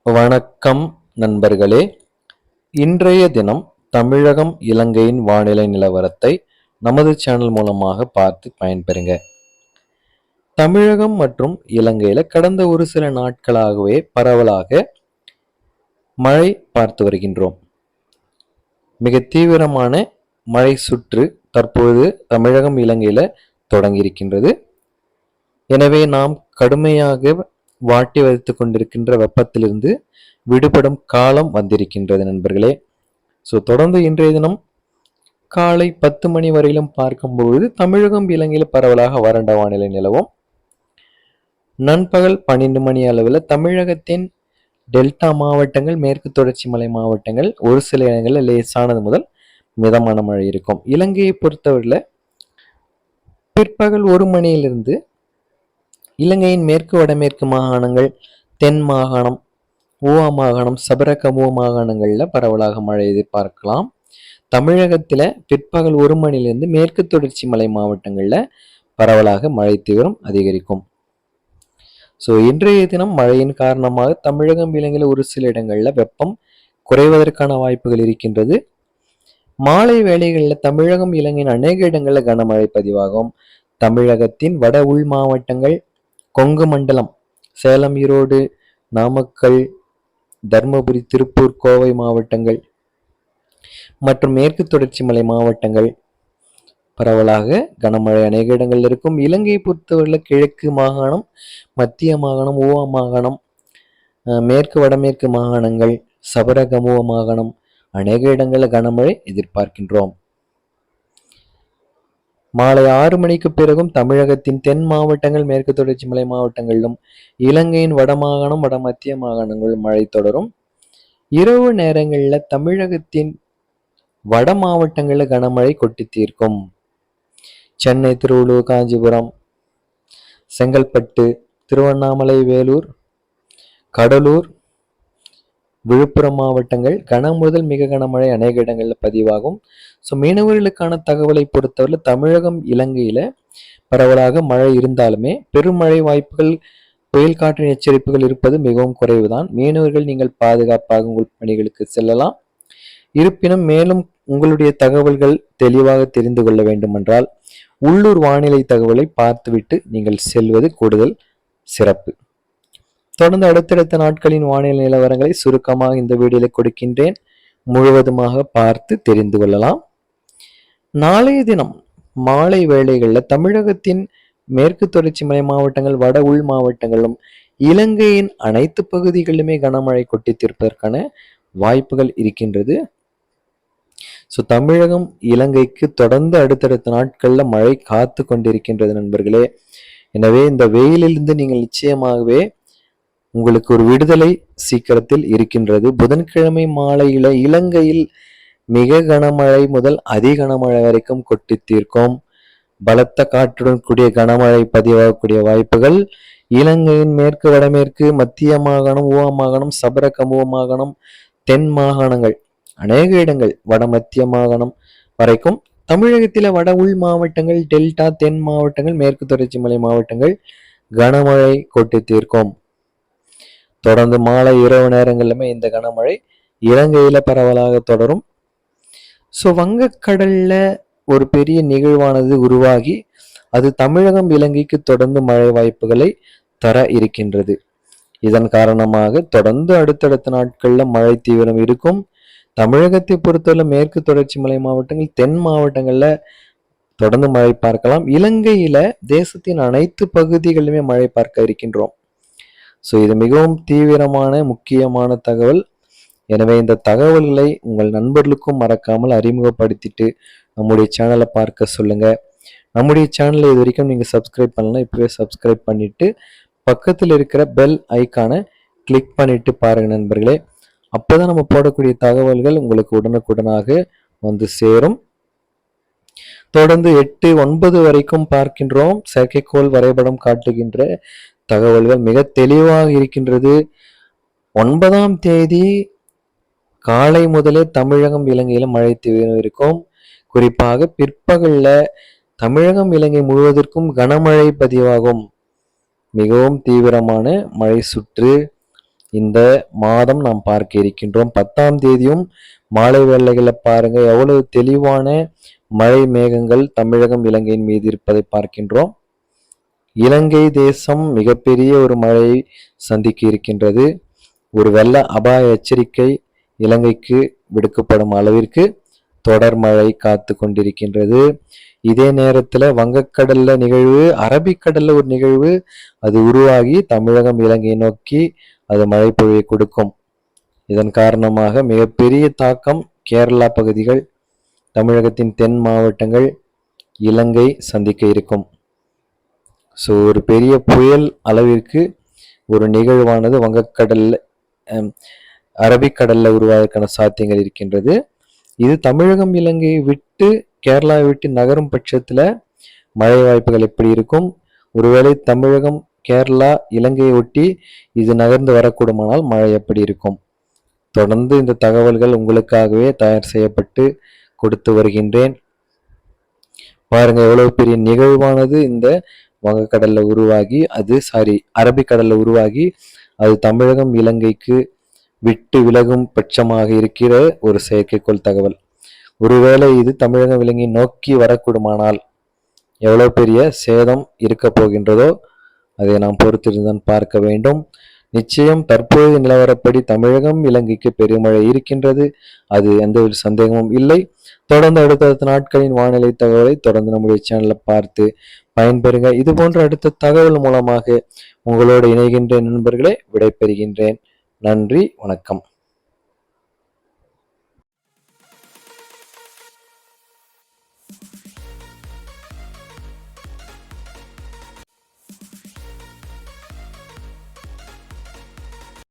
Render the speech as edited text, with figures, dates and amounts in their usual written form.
வணக்கம் நண்பர்களே. இன்றைய தினம் தமிழகம் இலங்கையின் வானிலை நிலவரத்தை நமது சேனல் மூலமாக பார்த்து பயன்பெறுங்க. தமிழகம் மற்றும் இலங்கையில கடந்த ஒரு சில நாட்களாகவே பரவலாக மழை பார்த்து வருகின்றோம். மிக தீவிரமான மழை சுற்று தற்பொழுது தமிழகம் இலங்கையில தொடங்கியிருக்கின்றது. எனவே நாம் கடுமையாக வாட்டி வைத்துக் கொண்டிருக்கின்ற வெப்பத்திலிருந்து விடுபடும் காலம் வந்திருக்கின்றது நண்பர்களே. தொடர்ந்து இன்றைய தினம் காலை 10 மணி வரையிலும் பார்க்கும்பொழுது தமிழகம் இலங்கையில் பரவலாக வறண்ட வானிலை நிலவும். நண்பகல் 12 மணி அளவில் தமிழகத்தின் டெல்டா மாவட்டங்கள், மேற்கு தொடர்ச்சி மலை மாவட்டங்கள் ஒரு சில இடங்களில் லேசானது முதல் மிதமான மழை இருக்கும். இலங்கையை பொறுத்தவரையில் பிற்பகல் 1 மணியிலிருந்து இலங்கையின் மேற்கு வடமேற்கு மாகாணங்கள், தென் மாகாணம், ஊவா மாகாணம், சபரகமுவ மாகாணங்களில் பரவலாக மழை எதிர்பார்க்கலாம். தமிழகத்தில் பிற்பகல் 1 மணிலிருந்து மேற்கு தொடர்ச்சி மலை மாவட்டங்களில் பரவலாக மழை தீவிரம் அதிகரிக்கும். இன்றைய தினம் மழையின் காரணமாக தமிழகம் இலங்கையில் ஒரு சில இடங்களில் வெப்பம் குறைவதற்கான வாய்ப்புகள் இருக்கின்றது. மாலை வேளைகளில் தமிழகம் இலங்கையின் அநேக இடங்களில் கனமழை பதிவாகும். தமிழகத்தின் வட உள் மாவட்டங்கள், கொங்கு மண்டலம், சேலம், ஈரோடு, நாமக்கல், தர்மபுரி, திருப்பூர், கோவை மாவட்டங்கள் மற்றும் மேற்கு தொடர்ச்சி மலை மாவட்டங்கள் பரவலாக கனமழை அநேக இடங்களில் இருக்கும். இலங்கையை பொறுத்தவரையில் கிழக்கு மாகாணம், மத்திய மாகாணம், ஊவா மாகாணம், மேற்கு வடமேற்கு மாகாணங்கள், சபரகமுவ மாகாணம் அநேக இடங்களில் கனமழை எதிர்பார்க்கின்றோம். மாலை 6 மணிக்கு பிறகும் தமிழகத்தின் தென் மாவட்டங்கள், மேற்கு தொடர்ச்சி மலை மாவட்டங்களிலும் இலங்கையின் வட மாகாணம், வட மத்திய மாகாணங்களிலும் மழை தொடரும். இரவு நேரங்களில் தமிழகத்தின் வட மாவட்டங்களில் கனமழை கொட்டி தீர்க்கும். சென்னை, திருவள்ளூர், காஞ்சிபுரம், செங்கல்பட்டு, திருவண்ணாமலை, வேலூர், கடலூர், விழுப்புரம் மாவட்டங்கள் கன முதல் மிக கனமழை அநேக இடங்களில் பதிவாகும். மீனவர்களுக்கான தகவலை பொறுத்தவரை தமிழகம் இலங்கையில பரவலாக மழை இருந்தாலுமே பெருமழை வாய்ப்புகள், புயல் காற்றின் எச்சரிப்புகள் இருப்பது மிகவும் குறைவுதான். மீனவர்கள் நீங்கள் பாதுகாப்பாக உங்கள் பணிகளுக்கு செல்லலாம். இருப்பினும் மேலும் உங்களுடைய தகவல்கள் தெளிவாக தெரிந்து கொள்ள வேண்டுமென்றால் உள்ளூர் வானிலை தகவலை பார்த்துவிட்டு நீங்கள் செல்வது கூடுதல் சிறப்பு. தொடர்ந்து அடுத்தடுத்த நாட்களின் வானிலை நிலவரங்களை சுருக்கமாக இந்த வீடியோவில் கொடுக்கின்றேன். முழுவதுமாக பார்த்து தெரிந்து கொள்ளலாம். நாளைய தினம் மாலை வேளைகளில் தமிழகத்தின் மேற்கு தொடர்ச்சி மலை மாவட்டங்கள், வட உள் மாவட்டங்களும் இலங்கையின் அனைத்து பகுதிகளிலுமே கனமழை கொட்டி தீர்ப்பதற்கான வாய்ப்புகள் இருக்கின்றது. தமிழகம் இலங்கைக்கு தொடர்ந்து அடுத்தடுத்த நாட்கள்ல மழை காத்து கொண்டிருக்கின்றது நண்பர்களே. எனவே இந்த வெயிலிலிருந்து நீங்கள் நிச்சயமாகவே உங்களுக்கு ஒரு விடுதலை சீக்கிரத்தில் இருக்கின்றது. புதன்கிழமை மாலையில இலங்கையில் மிக கனமழை முதல் அதி கனமழை வரைக்கும் கொட்டி தீர்க்கும். பலத்த காற்றுடன் கூடிய கனமழை பதிவாகக்கூடிய வாய்ப்புகள் இலங்கையின் மேற்கு வடமேற்கு மத்திய மாகாணம், ஊவா மாகாணம், சபரகமுவ மாகாணம், தென் மாகாணங்கள் அநேக இடங்கள், வட மத்திய மாகாணம் வரைக்கும், தமிழகத்தில வட உள் மாவட்டங்கள், டெல்டா, தென் மாவட்டங்கள், மேற்கு தொடர்ச்சி மலை மாவட்டங்கள் கனமழை கொட்டி தீர்க்கும். தொடர்ந்து மாலை இரவு நேரங்களிலுமே இந்த கனமழை இலங்கையில பரவலாக தொடரும். வங்கக்கடல்ல ஒரு பெரிய நிகழ்வானது உருவாகி அது தமிழகம் இலங்கைக்கு தொடர்ந்து மழை வாய்ப்புகளை தர இருக்கின்றது. இதன் காரணமாக தொடர்ந்து அடுத்தடுத்த நாட்கள்ல மழை தீவிரம் இருக்கும். தமிழகத்தை பொறுத்தவரை மேற்கு தொடர்ச்சி மலை மாவட்டங்கள், தென் மாவட்டங்கள்ல தொடர்ந்து மழை பார்க்கலாம். இலங்கையில தேசத்தின் அனைத்து பகுதிகளிலுமே மழை பார்க்க இருக்கின்றோம். இது மிகவும் தீவிரமான முக்கியமான தகவல். எனவே இந்த தகவல்களை உங்கள் நண்பர்களுக்கும் மறக்காமல் அறிமுகப்படுத்திட்டு நம்முடைய சேனலை பார்க்க சொல்லுங்க. நம்முடைய சேனலை இது வரைக்கும் நீங்க சப்ஸ்கிரைப் பண்ணலாம், இப்பவே சப்ஸ்கிரைப் பண்ணிட்டு பக்கத்தில் இருக்கிற பெல் ஐக்கானை கிளிக் பண்ணிட்டு பாருங்க நண்பர்களே. அப்போதான் நம்ம போடக்கூடிய தகவல்கள் உங்களுக்கு உடனுக்குடனாக வந்து சேரும். தொடர்ந்து 8, 9 வரைக்கும் பார்க்கின்றோம். செயற்கைக்கோள் வரைபடம் காட்டுகின்ற தகவல்கள் மிக தெளிவாக இருக்கின்றது. 9ஆம் தேதி காலை முதலே தமிழகம் இலங்கையில மழை தீவிரம் இருக்கும். குறிப்பாக பிற்பகல்ல தமிழகம் இலங்கை முழுவதற்கும் கனமழை பதிவாகும். மிகவும் தீவிரமான மழை சுற்று இந்த மாதம் நாம் பார்க்க இருக்கின்றோம். 10ஆம் தேதியும் மாலை வேளைகளில் பாருங்க எவ்வளவு தெளிவான மழை மேகங்கள் தமிழகம் இலங்கையின் மீது இருப்பதை பார்க்கின்றோம். இலங்கை தேசம் மிகப்பெரிய ஒரு மழையை சந்திக்க இருக்கின்றது. ஒரு வெள்ள அபாய எச்சரிக்கை இலங்கைக்கு விடுக்கப்படும் அளவிற்கு தொடர் மழை காத்து கொண்டிருக்கின்றது. இதே நேரத்துல வங்கக்கடல்ல நிகழ்வு, அரபிக்கடல்ல ஒரு நிகழ்வு அது உருவாகி தமிழகம் இலங்கையை நோக்கி அது மழை பொழிவை கொடுக்கும். இதன் காரணமாக மிகப்பெரிய தாக்கம் கேரளா பகுதிகள், தமிழகத்தின் தென் மாவட்டங்கள், இலங்கை சந்திக்க இருக்கும். ஸோ ஒரு பெரிய புயல் அளவிற்கு ஒரு நிகழ்வானது வங்கக்கடல்ல அரபிக்கடல்ல உருவாவதற்கான சாத்தியங்கள் இருக்கின்றது. இது தமிழகம் இலங்கையை விட்டு கேரளாவை விட்டு நகரும் பட்சத்துல மழை வாய்ப்புகள் எப்படி இருக்கும்? ஒருவேளை தமிழகம் கேரளா இலங்கையை ஒட்டி இது நகர்ந்து வரக்கூடுமானால் மழை எப்படி இருக்கும்? தொடர்ந்து இந்த தகவல்கள் உங்களுக்காகவே தயார் செய்யப்பட்டு கொடுத்து வருகின்றேன். பாருங்க எவ்வளவு பெரிய நிகழ்வானது இந்த வங்கக்கடல்ல உருவாகி அரபிக்கடல்ல உருவாகி அது தமிழகம் இலங்கைக்கு விட்டு விலகும் பட்சமாக இருக்கிற ஒரு செயற்கைக்கோள் தகவல். ஒருவேளை இது தமிழகம் இலங்கை நோக்கி வரக்கூடுமானால் எவ்வளவு பெரிய சேதம் இருக்க போகின்றதோ அதை நாம் பொறுத்திருந்தான் பார்க்க வேண்டும். நிச்சயம் தற்போதைய நிலவரப்படி தமிழகம் இலங்கைக்கு பெருமழை இருக்கின்றது. அது எந்த ஒரு சந்தேகமும் இல்லை. தொடர்ந்து அடுத்தடுத்த நாட்களின் வானிலை தகவலை தொடர்ந்து நம்முடைய சேனலை பார்த்து பயன்பெறுங்க. இது போன்ற அடுத்த தகவல் மூலமாக உங்களோடு இணைகின்ற நண்பர்களை விடைபெறுகின்றேன். நன்றி, வணக்கம்.